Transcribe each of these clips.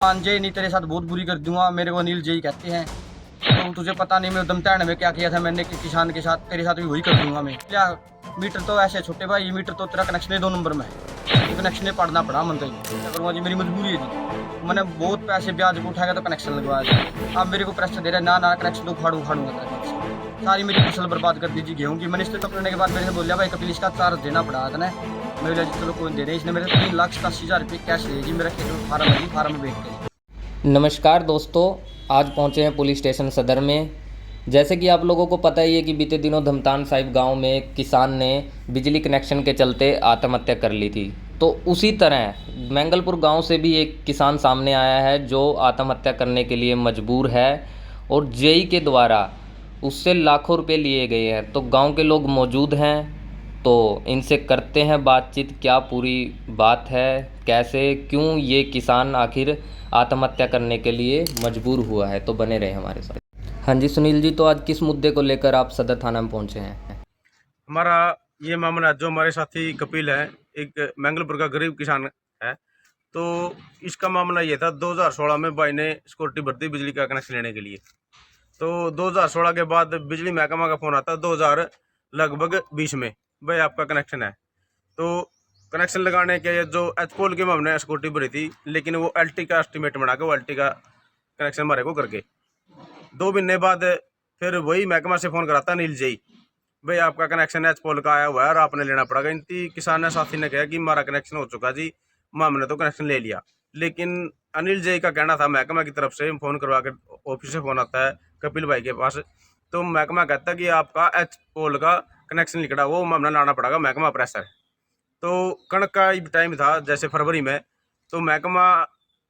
अंजय नहीं तेरे साथ बहुत बुरी कर दूंगा, मेरे को अनिल जी कहते हैं। तो तुझे पता नहीं मैं उधमताड़ में क्या किया था मैंने कि किसान के साथ, तेरे साथ भी वही कर दूंगा मैं। क्या मीटर तो ऐसे छोटे भाई, मीटर तो तेरा कनेक्शन ही 2 नंबर में है, कनेक्शन ही पढ़ना पड़ा मन तो क्या करूँगा जी, मेरी मजबूरी है जी। मैंने बहुत पैसे ब्याज को उठाया तो कनेक्शन लगवाया जी। अब मेरे को प्रेशर दे रहा है, ना ना कनेक्शन तो उखाड़ूंगा तेरा कनेक्शन। सारी मेरी फसल बर्बाद कर दी जी गेहूँ की। मैंने इससे करने के बाद मेरे से बोलिया भाई कपिल इसका चार्ज देना पड़ा था ना। मैं बोला जी चलो कोई दे रहे। इसने मेरे 3,87,000 रुपये कैश ले जी। मेरा खेत में फार्म है जी, फार्म में बेच के। नमस्कार दोस्तों, आज पहुंचे हैं पुलिस स्टेशन सदर में। जैसे कि आप लोगों को पता ही है कि बीते दिनों धमतान साहिब गांव में एक किसान ने बिजली कनेक्शन के चलते आत्महत्या कर ली थी। तो उसी तरह मैंगलपुर गांव से भी एक किसान सामने आया है जो आत्महत्या करने के लिए मजबूर है और जेई के द्वारा उससे लाखों रुपए लिए गए हैं। तो गांव के लोग मौजूद हैं, तो इनसे करते हैं बातचीत, क्या पूरी बात है, कैसे क्यों ये किसान आखिर आत्महत्या करने के लिए मजबूर हुआ है। तो बने रहे हमारे साथ। हाँ जी सुनील जी, तो आज किस मुद्दे को लेकर आप सदर थाना में पहुंचे हैं? हमारा ये मामला जो हमारे साथी कपिल है, एक मैंगलपुर का गरीब किसान है। तो इसका मामला ये था, 2016 में भाई ने सिक्योरिटी भर्ती बिजली का कनेक्शन लेने के लिए। तो 2016 के बाद बिजली महकमा का फोन आता 2000 लगभग 20 में, भाई आपका कनेक्शन है। तो कनेक्शन लगाने के जो एचपोल के में हमने सिक्योरिटी भरी थी, लेकिन वो एलटी का एस्टिमेट बना के वो एलटी का कनेक्शन हमारे को करके 2 महीने बाद फिर वही महकमा से फोन कराता नील जी, भाई आपका कनेक्शन एच पोल का आया हुआ है और आपने लेना पड़ेगा। इनती किसान ने साथी ने कहा कि हमारा कनेक्शन हो चुका जी, हमने तो कनेक्शन ले लिया। लेकिन अनिल जी का कहना था महकमा की तरफ से फोन करवा के, ऑफिस से फोन आता है कपिल भाई के पास, तो महकमा कहता है कि आपका एच पोल का कनेक्शन निकला, वो हमने लाना पड़ेगा महकमा प्रेशर। तो कणक का टाइम था जैसे फरवरी में, तो महकमा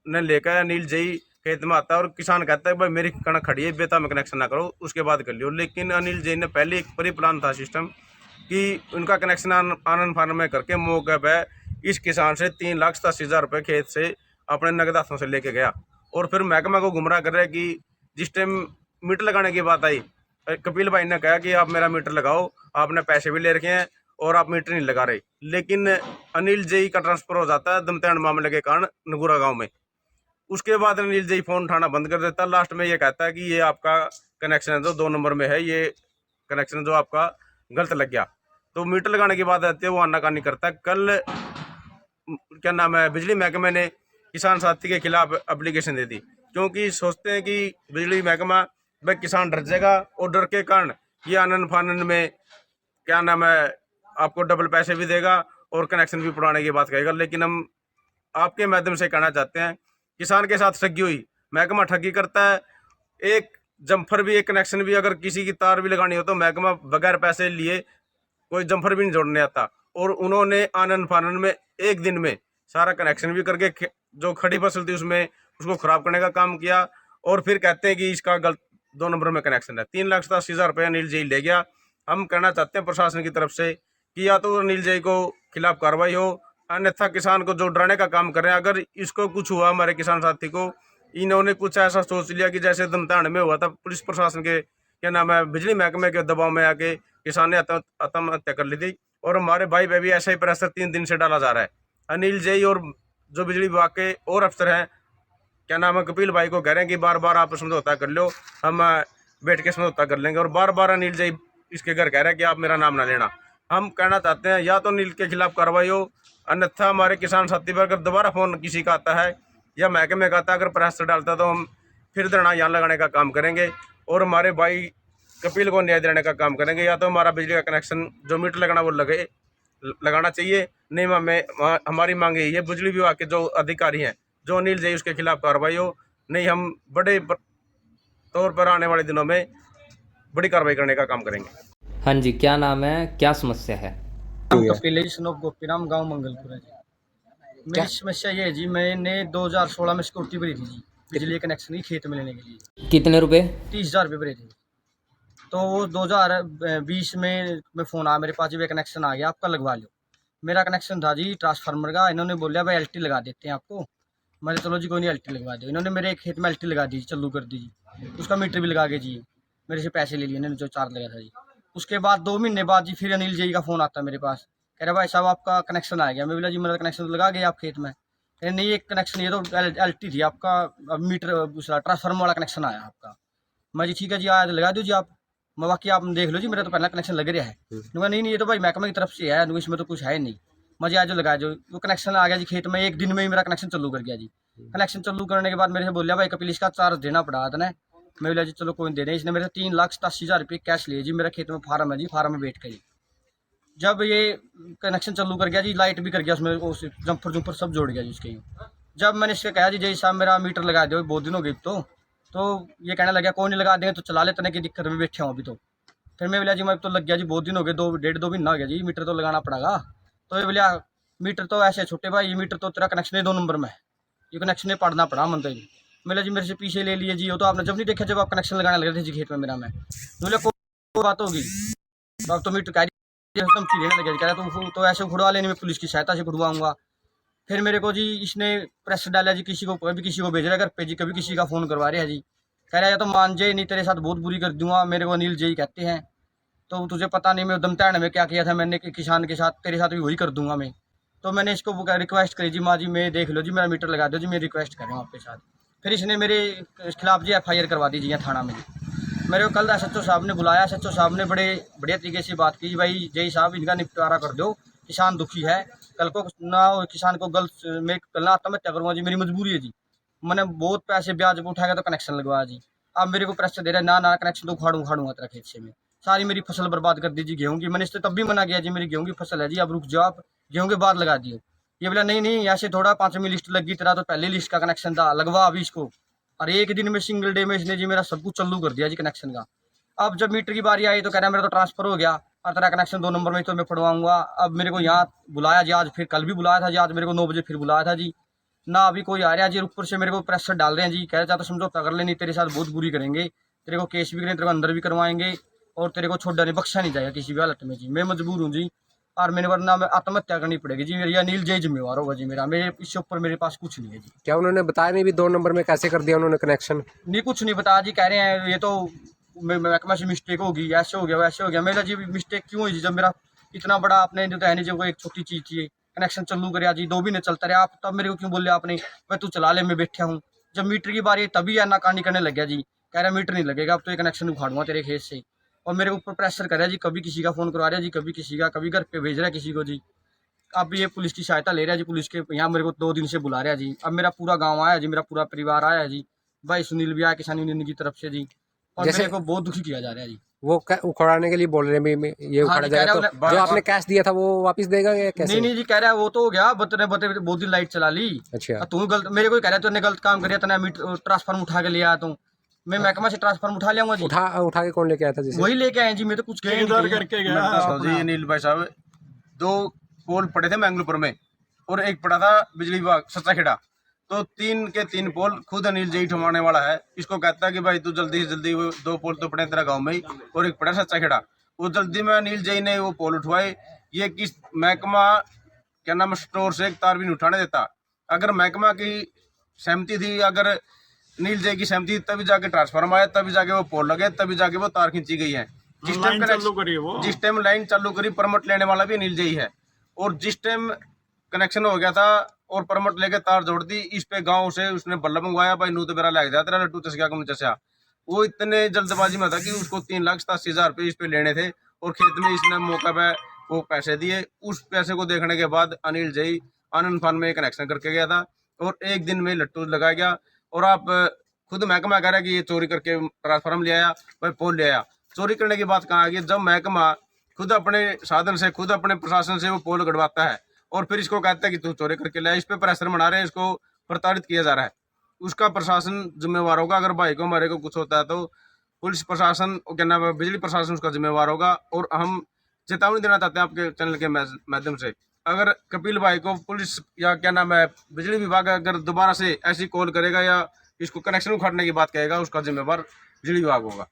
ने लेकर अनिल जी खेत में आता है और किसान कहता है भाई मेरी कणक खड़ी है, बेटा में कनेक्शन ना करो, उसके बाद कर लियो। लेकिन अनिल जी ने पहले एक प्री प्लान था सिस्टम कि उनका कनेक्शन आनंद फार्म में करके मौके पर इस किसान से 3,87,000 रुपये खेत से अपने नगद हाथों से लेके गया। और फिर महकमा को गुमराह कर रहे कि जिस टाइम मीटर लगाने की बात आई, कपिल भाई ने कहा कि आप मेरा मीटर लगाओ, आपने पैसे भी ले रखे हैं और आप मीटर नहीं लगा रहे। लेकिन अनिल जी का ट्रांसफर हो जाता है दमतान मामले के कारण नगुरा गांव में। उसके बाद अनिल जी फोन उठाना बंद कर देता। लास्ट में ये कहता है कि ये आपका कनेक्शन है जो 2 नंबर में है, ये कनेक्शन जो आपका गलत लग गया। तो मीटर लगाने की बात आती है, वो आनाकानी करता है। कल क्या नाम है, बिजली महकमे ने किसान साथी के खिलाफ एप्लीकेशन दे दी, क्योंकि सोचते हैं कि बिजली महकमा भाई किसान डर जाएगा और डर के कारण ये आनंद फानन में क्या नाम है आपको डबल पैसे भी देगा और कनेक्शन भी पुराने की बात कहेगा। लेकिन हम आपके माध्यम से कहना चाहते हैं, किसान के साथ ठगी हुई, महकमा ठगी करता है। एक जम्फर भी, एक कनेक्शन भी, अगर किसी की तार भी लगानी हो तो महकमा बगैर पैसे लिए कोई जम्फर भी नहीं जोड़ने आता। और उन्होंने आनंद फानन में एक दिन में सारा कनेक्शन भी करके जो खड़ी फसल थी उसमें उसको खराब करने का काम किया। और फिर कहते हैं कि इसका गलत 2 नंबर में कनेक्शन है। 3,87,000 रुपये अनिल जी ले गया। हम कहना चाहते हैं प्रशासन की तरफ से कि या तो अनिल जी को खिलाफ कार्रवाई हो, अन्यथा किसान को जो डराने का काम कर रहे हैं, अगर इसको कुछ हुआ हमारे किसान साथी को, इन्होंने कुछ ऐसा सोच लिया कि जैसे दमतान में हुआ था, पुलिस प्रशासन के क्या नाम है बिजली महकमे के दबाव में आके किसान ने आत्महत्या कर ली थी। और हमारे भाई पे भी ऐसा ही प्रेशर 3 दिन से डाला जा रहा है। अनिल जी और जो बिजली विभाग के और अफसर हैं क्या नाम है कपिल भाई को कह रहे हैं कि बार बार आप समझौता कर लो, हम बैठ के समझौता कर लेंगे। और बार बार अनिल जी इसके घर कह रहे हैं कि आप मेरा नाम ना लेना। हम कहना चाहते हैं या तो अनिल के खिलाफ कार्रवाई हो, अन्यथा हमारे किसान साथी पर अगर दोबारा फोन किसी का आता है या महकमे का आता है, अगर प्रेशर डालता है, तो हम फिर धरना यहाँ लगाने का काम करेंगे और हमारे भाई कपिल को न्याय दिलाने का काम करेंगे। या तो हमारा बिजली का कनेक्शन जो मीटर लगना वो लगाना चाहिए, नहीं हमें हमारी मांग यही है बिजली विभाग के जो अधिकारी हैं, जो अनिल जी उसके खिलाफ कार्रवाई हो, नहीं हम बड़े तौर पर आने वाले दिनों में बड़ी कार्रवाई करने का काम करेंगे। हाँ जी, क्या नाम है, क्या समस्या है? नाम कपिल है जी, सनोप गोपीराम, गांव मंगलपुर है जी। क्या? मेरी समस्या ये है जी, मैंने 2016 में सिक्योरिटी भरी थी जी, बिजली कनेक्शन की खेत में लेने के लिए। कितने रुपए? 30,000 रुपये भरे थे। तो वो 2020 में फ़ोन आया मेरे पास जी, भाई कनेक्शन आ गया आपका, लगवा लो। मेरा कनेक्शन था जी ट्रांसफार्मर का। इन्होंने बोला भाई एलटी लगा देते हैं आपको। मैंने चलो जी कोई नहीं, एलटी लगवा दो। इन्होंने मेरे खेत में एलटी लगा दी, चालू कर दी जी। उसका मीटर भी लगा के जी मेरे से पैसे ले लिए इन्होंने, जो चार्ज लगा था जी। उसके बाद 2 महीने बाद जी फिर अनिल जी का फ़ोन आता है मेरे पास, कह रहा भाई साहब आपका कनेक्शन आ गया। मैं बोला जी मेरा कनेक्शन तो लगा गया आप खेत में। ये नहीं, एक कनेक्शन ये तो LT थी आपका, अब मीटर दूसरा ट्रांसफार्मर वाला कनेक्शन आया आपका। मैं जी ठीक है जी, आज लगा दो जी आप। मैं बाकी आप देख लो जी, मेरा तो पहला कनेक्शन लग रहा है। मैं नहीं, ये तो भाई महकमे की तरफ से है, इसमें तो कुछ है नहीं। मैं जी आज लगा जो वो कनेक्शन आ गया जी खेत में, एक दिन में ही मेरा कनेक्शन चालू कर गया जी। कनेक्शन चालू करने के बाद मेरे से बोलिया भाई कपिल इसका चार्ज देना पड़ा था ना। मैं बोला जी चलो कोई दे दें। इसने मेरे से 3,87,000 रुपये कैश लिए जी। मेरा खेत में फार्म है जी, फार्म में बैठ कर जी। जब ये कनेक्शन चालू कर गया जी, लाइट भी कर गया उसमें, उस जंपर सब जोड़ गया जी उसके। जब मैंने इससे कहा जी जय साहब मेरा मीटर लगा दो, बहुत दिन हो गए तो ये कहने लगा कोई नहीं लगा देंगे तो चला लेते, की दिक्कत में बैठे हूँ अभी तो। फिर मैं बोला जी मैं तो लग गया जी, बहुत दिन हो गए, 2 महीना हो गया जी, मीटर तो लगाना पड़ेगा। तो ये बोलिया मीटर तो ऐसे छोटे भाई, मीटर तो तेरा कनेक्शन ही 2 नंबर में है, ये कनेक्शन पढ़ना पड़ा मन तो जी। मेरा जी मेरे से पीछे ले लिए जी, वो तो आपने जब नहीं देखा जब आप कनेक्शन लगाने लगे थे जी खेत में मेरा। मैं बोले कोई बात होगी, अब तो मीटर धमकी देने लगे, कह रहा तो ऐसे उखड़वा लेने में पुलिस की सहायता से उखड़वाऊंगा। फिर मेरे को जी इसने प्रेस डाला जी, किसी को कभी किसी को भेज रहा है घर पे जी, कभी किसी का फ़ोन करवा रहे हैं जी। कह रहा है तो मान जाए नहीं, तेरे साथ बहुत बुरी कर दूंगा। मेरे को अनिल जी कहते हैं, तो तुझे पता नहीं मैं उधम तैण में क्या किया था मैंने कि किसान के साथ, तेरे साथ भी वही कर दूंगा मैं। तो मैंने इसको रिक्वेस्ट करी जी, माँ जी मैं देख लो जी, मेरा मीटर लगा दो जी, मैं रिक्वेस्ट कर रहा हूँ आपके साथ। फिर इसने मेरे खिलाफ जी FIR करवा दी जी यहाँ थाना में जी। मेरे को कल SHO साहब ने बुलाया। SHO साहब ने बड़े बढ़िया तरीके से बात की, भाई जय साहब इनका निपटारा कर दो, किसान दुखी है, कल को ना किसान को गलत मैं कल ना आत्महत्या करूँगा जी, मेरी मजबूरी है जी। मैंने बहुत पैसे ब्याज पर उठाया तो कनेक्शन लगवाया जी। अब मेरे को प्रेशर दे रहा है, ना कनेक्शन तो उखाड़ूंगा तेरा खेत से मैं। सारी मेरी फसल बर्बाद कर दी जी गेहूँ की। मैंने इससे तब भी मना किया जी, मेरी गेहूँ की फसल है जी, अब रुक जाओ आप, गेहूँ के बाद लगा दियो। ये बोला नहीं ऐसे थोड़ा 5वीं लिस्ट लगी, तेरा तो पहले लिस्ट का कनेक्शन था, लगवा अभी इसको। और एक दिन में सिंगल डे में इसने जी मेरा सब कुछ चालू कर दिया जी कनेक्शन का। अब जब मीटर की बारी आई तो कह रहा है मेरा तो ट्रांसफर हो गया और तेरा कनेक्शन 2 नंबर में तो मैं पढ़वाऊंगा। अब मेरे को यहाँ बुलाया जी, आज फिर कल भी बुलाया था जी, आज मेरे को 9 बजे फिर बुलाया था जी। ना अभी कोई आ रहा है जी, ऊपर से मेरे को प्रेशर डाल रहे हैं जी, कह रहे तो समझौता कर ले, नहीं तेरे साथ बहुत बुरी करेंगे, तेरे को केस भी करेंगे, तेरे को अंदर भी करवाएंगे और तेरे को छोड़ा नहीं, बख्शा नहीं जाएगा किसी भी हालत में जी। मैं मजबूर हूँ जी, और मैंने वरना मैं आत्महत्या करनी पड़ेगी जी, मेरी अनिल जय जिम्मेवार होगा जी मेरा, मेरे इससे ऊपर मेरे पास कुछ नहीं है जी। क्या उन्होंने बताया नहीं भी 2 नंबर में कैसे कर दिया उन्होंने कनेक्शन? नहीं कुछ नहीं बताया जी, कह रहे हैं ये तो महकमा से मिस्टेक होगी, ऐसे हो गया वैसे हो गया। मेरा जी मिस्टेक क्यों हुई जी, जब मेरा इतना बड़ा आपने जो तो है नहीं जी, वो एक छोटी चीज़ थी, कनेक्शन चालू कर जी, 2 महीने चलता रहा, आप तब मेरे को क्यों बोले आपने भाई तू चला ले, मैं बैठा हूँ। जब मीटर की बारी तभी या नाकानी करने लग गया जी, कह रहा मीटर नहीं लगेगा, अब तो ये कनेक्शन उखाड़ूंगा तेरे खेत से। और मेरे ऊपर प्रेशर कर रहा है जी, कभी किसी का फ़ोन करवा रहा है जी, कभी किसी का, कभी घर पे भेज रहा है किसी को जी। अब ये पुलिस की सहायता ले रहा है जी, पुलिस के यहाँ मेरे को 2 दिन से बुला रहा है जी। अब मेरा पूरा गाँव आया जी, मेरा पूरा परिवार आया है जी, भाई सुनील भी आया किसान यूनियन की तरफ से जी, और जैसे मेरे को बहुत दुखी किया जा रहा है जी। वो उखड़ाने के लिए बोल रहे हैं भी ये हाँ उखाड़ा जी, जाएगा, कह तो रहा है जो आपने कैश दिया था वो वापस देगा या कैसे? नहीं जी, कह रहा है वो तो हो गया, बतने बहुत दिन लाइट चला ली। अच्छा, तू गलत, मेरे को कह रहा है तूने गलत काम करिया, तूने मीटर ट्रांसफार्मर उठा के ले आया, तो मैं महकमा से ट्रांसफार्मर उठा लियाऊंगा जी। उठा के कौन लेके आया था? जैसे वही लेके आए जी, मैं तो कुछ कह करके गया जी अनिल भाई साहब। 2 पोल पड़े थे मैंगलोपुर में और एक पड़ा था बिजली विभाग सच्चा खेड़ा, तो 3 के 3 पोल खुद अनिल जी ठमाने वाला है। इसको कहता है कि भाई तू जल्दी से जल्दी, वो 2 पोल तो पड़े तेरा गांव में ही और एक पड़ा सच्चा खेड़ा, वो जल्दी में अनिल जी ने वो पोल उठवाए। ये किस महकमा क्या नाम स्टोर से एक तार भी नहीं उठाने देता। अगर महकमा की सहमति थी, अगर अनिल जी की सहमति थी, तभी जाके ट्रांसफार्मर आया, तभी जाके वो पोल लगे, तभी जाके वो तार खींची गई है। जिस टाइम लाइन चालू करी परमिट लेने वाला भी अनिल जी है, और जिस टाइम कनेक्शन हो गया था और परमिट लेके तार जोड़ दी, इस पे गांव से उसने बल्ला मंगवाया, भाई नू तो मेरा लग जाता रहा लट्टू चसिया कम चसिया। वो इतने जल्दबाजी में था कि उसको 3,87,000 रुपये इस पे लेने थे, और खेत में इसने मौका पे वो पैसे दिए। उस पैसे को देखने के बाद अनिल जई आनंद फान में कनेक्शन करके गया था और एक दिन में लट्टू लगा गया। और आप खुद महकमा कह रहा है कि ये चोरी करके ट्रांसफार्मर ले आया, भाई पोल ले आया। चोरी करने की बात कहाँ आ गई, जब महकमा खुद अपने साधन से, खुद अपने प्रशासन से वो पोल गड़वाता है और फिर इसको कहता है कि तू चोरी करके लाया। इस पे प्रेशर बना रहे हैं, इसको प्रताड़ित किया जा रहा है। उसका प्रशासन जिम्मेवार होगा। अगर भाई को हमारे को कुछ होता है तो पुलिस प्रशासन, क्या नाम है, बिजली प्रशासन उसका जिम्मेवार होगा। और हम चेतावनी देना चाहते हैं आपके चैनल के माध्यम से, अगर कपिल भाई को पुलिस या क्या नाम है बिजली विभाग अगर दोबारा से ऐसी कॉल करेगा या इसको कनेक्शन उखाड़ने की बात कहेगा, उसका जिम्मेवार बिजली विभाग होगा।